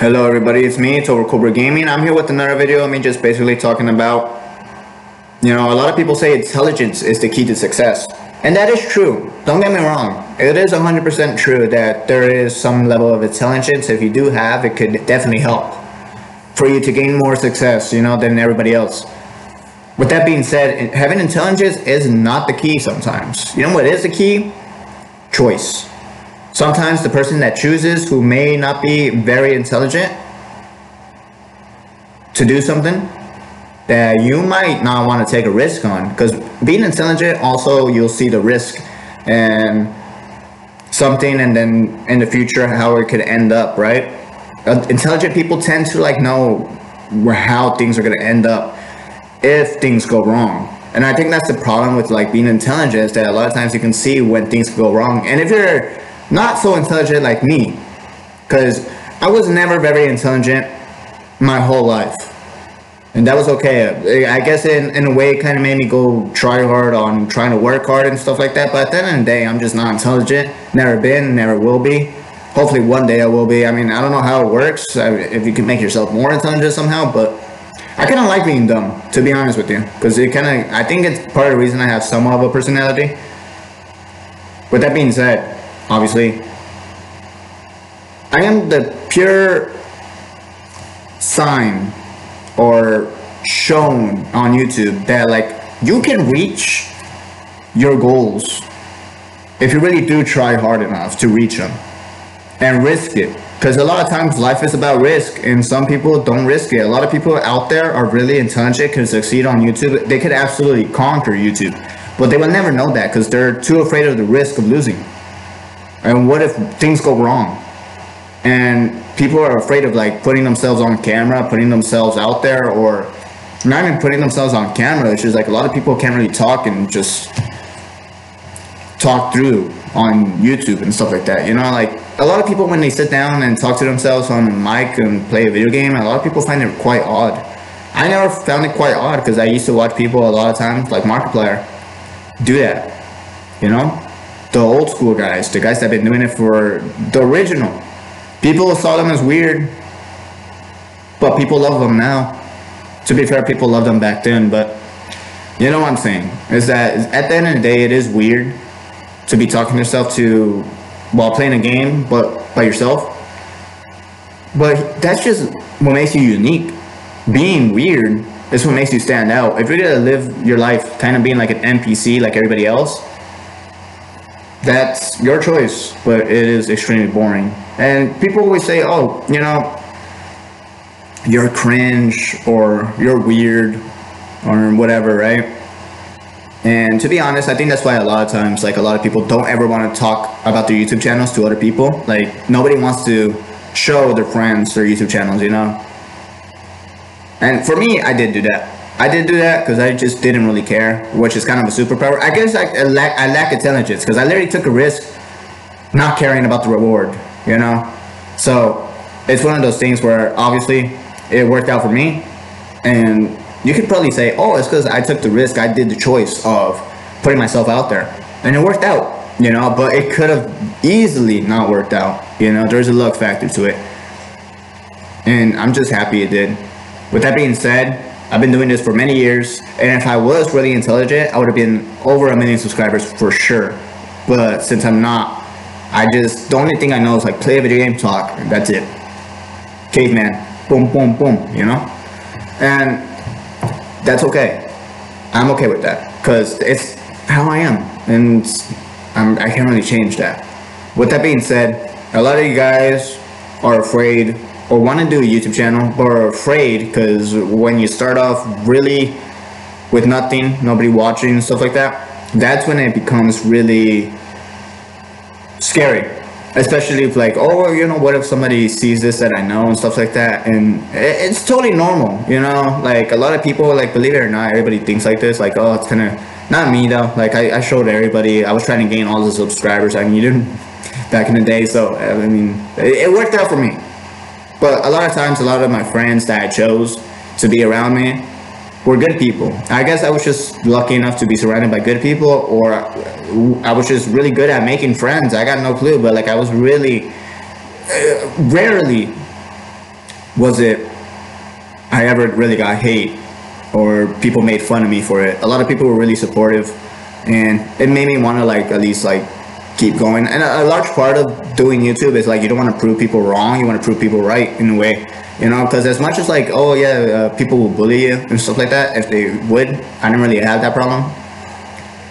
Hello everybody, it's me, it's Over Cobra Gaming. I'm here with another video. Just basically talking about, a lot of people say intelligence is the key to success. And that is true. Don't get me wrong. It is 100% true that there is some level of intelligence. If you do have, it could definitely help for you to gain more success, than everybody else. With that being said, having intelligence is not the key sometimes. You know what is the key? Choice. Sometimes the person that chooses, who may not be very intelligent, to do something that you might not want to take a risk on, because being intelligent, also you'll see the risk and something, and then in the future how it could end up, right? Intelligent people tend to know how things are going to end up if things go wrong. And I think that's the problem with being intelligent, is that a lot of times you can see when things go wrong. And if you're not so intelligent like me, because I was never very intelligent my whole life, and that was okay. I guess in a way it kind of made me go try hard on trying to work hard and stuff like that. But at the end of the day, I'm just not intelligent. Never been, never will be. Hopefully one day I will be. I don't know how it works, if you can make yourself more intelligent somehow, but I kind of like being dumb, to be honest with you, because I think it's part of the reason I have somewhat of a personality. With that being said, obviously, I am the pure sign or shown on YouTube that you can reach your goals if you really do try hard enough to reach them and risk it. Because a lot of times life is about risk, and some people don't risk it. A lot of people out there are really intelligent, can succeed on YouTube. They could absolutely conquer YouTube, but they will never know that because they're too afraid of the risk of losing. And what if things go wrong? And people are afraid of putting themselves on camera, putting themselves out there, or not even putting themselves on camera. It's just a lot of people can't really talk and just talk through on YouTube and stuff like that. A lot of people, when they sit down and talk to themselves on a mic and play a video game, a lot of people find it quite odd. I never found it quite odd because I used to watch people a lot of times, like Markiplier, do that. The old school guys, the guys that have been doing it for the original. People saw them as weird, but people love them now. To be fair, people loved them back then, but you know what I'm saying, is that at the end of the day, it is weird to be talking to yourself while playing a game, but by yourself. But that's just what makes you unique. Being weird is what makes you stand out. If you're gonna live your life kind of being like an NPC like everybody else, that's your choice, but it is extremely boring. And people always say, oh, you're cringe, or you're weird, or whatever, right? And to be honest, I think that's why a lot of times, a lot of people don't ever want to talk about their YouTube channels to other people. Nobody wants to show their friends their YouTube channels, And for me, I did do that. I did do that because I just didn't really care, which is kind of a superpower. I guess I lack intelligence because I literally took a risk not caring about the reward, So it's one of those things where obviously it worked out for me, and you could probably say, oh, it's because I took the risk. I did the choice of putting myself out there, and it worked out, but it could have easily not worked out. There's a luck factor to it, and I'm just happy it did. With that being said, I've been doing this for many years, and if I was really intelligent, I would have been over 1 million subscribers for sure. But since I'm not, the only thing I know is play a video game, talk, and that's it. Caveman, boom, boom, boom, And that's okay. I'm okay with that, because it's how I am, and I can't really change that. With that being said, a lot of you guys are afraid or want to do a YouTube channel, but are afraid because when you start off really with nothing, nobody watching and stuff like that, that's when it becomes really scary. Especially if what if somebody sees this that I know and stuff like that, and it's totally normal, a lot of people, believe it or not, everybody thinks like this, oh, it's kind of, not me though, I showed everybody, I was trying to gain all the subscribers I needed back in the day, so, it worked out for me. But a lot of times, a lot of my friends that I chose to be around me were good people. I guess I was just lucky enough to be surrounded by good people, or I was just really good at making friends. I got no clue, but like I was really rarely was it I ever really got hate or people made fun of me for it. A lot of people were really supportive, and it made me want to like at least like keep going. And a large part of doing YouTube is like you don't want to prove people wrong, you want to prove people right in a way, you know, because as much as like, oh yeah, people will bully you and stuff like that, if they would, I didn't really have that problem.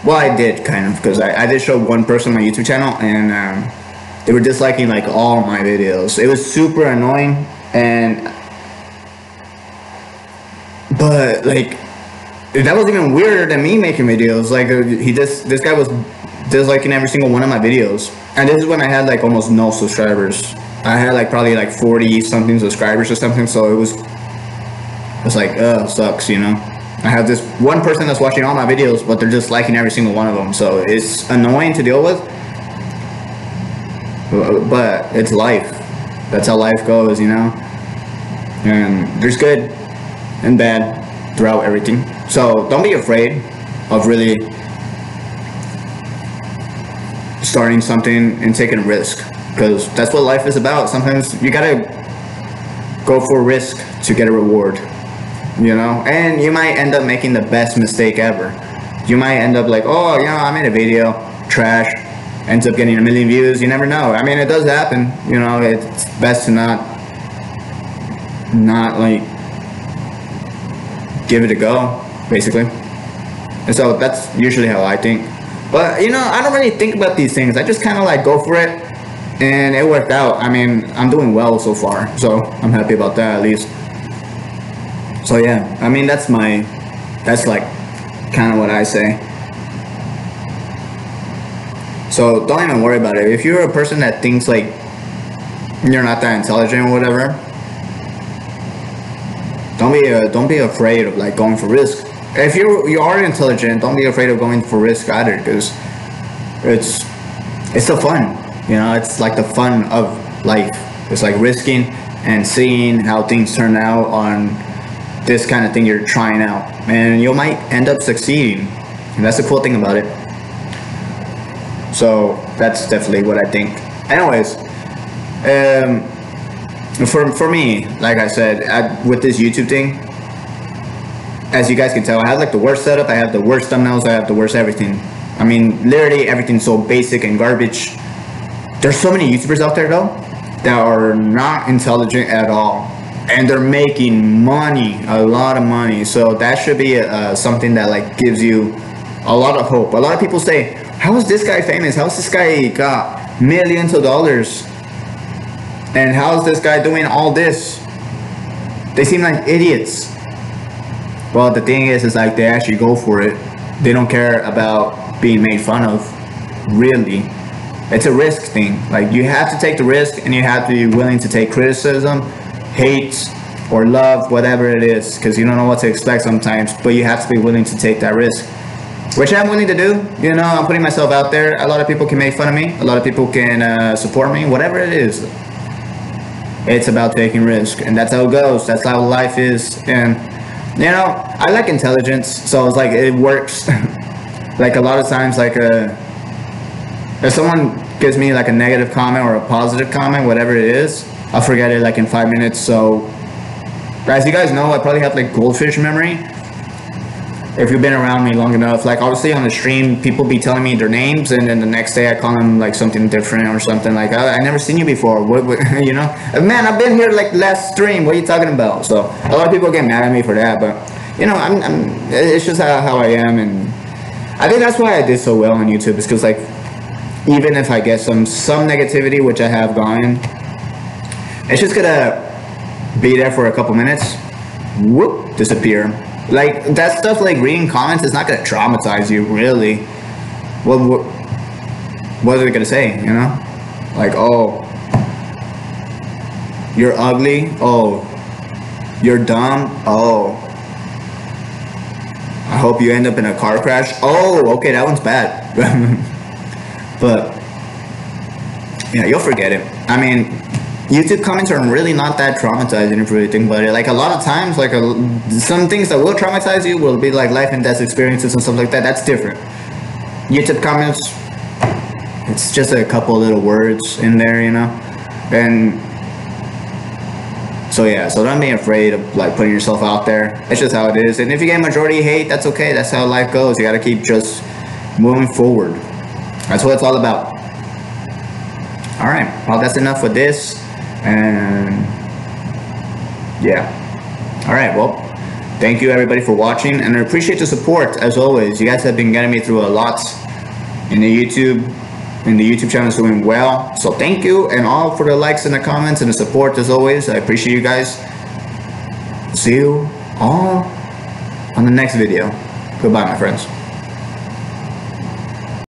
Well, I did kind of, because I did show one person on my YouTube channel, and they were disliking like all my videos. It was super annoying, but like that was even weirder than me making videos. Like this guy was disliking every single one of my videos, and this is when I had like almost no subscribers. I had like probably like 40 something subscribers or something, so it was like sucks, you know. I have this one person that's watching all my videos, but they're just liking every single one of them, so it's annoying to deal with, but it's life. That's how life goes, you know. And there's good and bad throughout everything, so don't be afraid of really starting something and taking a risk, because that's what life is about. Sometimes you gotta go for a risk to get a reward, you know. And you might end up making the best mistake ever. You might end up like, oh, you know, I made a video, trash, ends up getting 1 million views. You never know. I mean, it does happen, you know. It's best to not like give it a go, basically. And so that's usually how I think. But you know, I don't really think about these things. I just kind of like go for it, and it worked out. I mean, I'm doing well so far, so I'm happy about that at least. So yeah, I mean, that's like kind of what I say. So don't even worry about it. If you're a person that thinks like you're not that intelligent or whatever, don't be afraid of like going for risk. If you are intelligent, don't be afraid of going for risk either, because it's the fun, you know. It's like the fun of life. It's like risking and seeing how things turn out on this kind of thing you're trying out, and you might end up succeeding, and that's the cool thing about it. So that's definitely what I think. Anyways, for me, like I said, with this YouTube thing, as you guys can tell, I have like the worst setup, I have the worst thumbnails, I have the worst everything. I mean, literally everything's so basic and garbage. There's so many YouTubers out there though that are not intelligent at all, and they're making money, a lot of money. So that should be something that like gives you a lot of hope. A lot of people say, how is this guy famous? How is this guy got millions of dollars? And how is this guy doing all this? They seem like idiots. Well, the thing is like they actually go for it. They don't care about being made fun of, really. It's a risk thing. Like, you have to take the risk, and you have to be willing to take criticism, hate, or love, whatever it is, because you don't know what to expect sometimes, but you have to be willing to take that risk, which I'm willing to do. You know, I'm putting myself out there. A lot of people can make fun of me. A lot of people can support me, whatever it is. It's about taking risk, and that's how it goes. That's how life is. And you know, I like intelligence, so it's like it works. Like a lot of times, like if someone gives me like a negative comment or a positive comment, whatever it is, I'll forget it like in 5 minutes. So as you guys know, I probably have like goldfish memory. If you've been around me long enough, like obviously on the stream, people be telling me their names, and then the next day I call them like something different or something like, I never seen you before. What you know? Man, I've been here like last stream. What are you talking about? So a lot of people get mad at me for that, but you know, it's just how I am, and I think that's why I did so well on YouTube. Is because like, even if I get some negativity, which I have gotten, it's just gonna be there for a couple minutes, whoop, disappear. Like, that stuff, like reading comments, is not gonna traumatize you, really. What are they gonna say, you know? Like, oh, you're ugly, oh, you're dumb, oh, I hope you end up in a car crash, oh, okay, that one's bad. But yeah, you'll forget it. I mean, YouTube comments are really not that traumatizing if you really think about it. Like, a lot of times, like some things that will traumatize you will be like life and death experiences and stuff like that. That's different. YouTube comments, it's just a couple little words in there, you know. And So yeah, so don't be afraid of like putting yourself out there. It's just how it is. And if you get majority hate, that's okay. That's how life goes. You gotta keep just moving forward. That's what it's all about. All right, well, that's enough for this. And yeah. All right, well, thank you everybody for watching, and I appreciate the support as always. You guys have been getting me through a lot in the YouTube channel is doing well, so thank you, and all for the likes and the comments and the support as always. I appreciate you guys. See you all on the next video. Goodbye, my friends.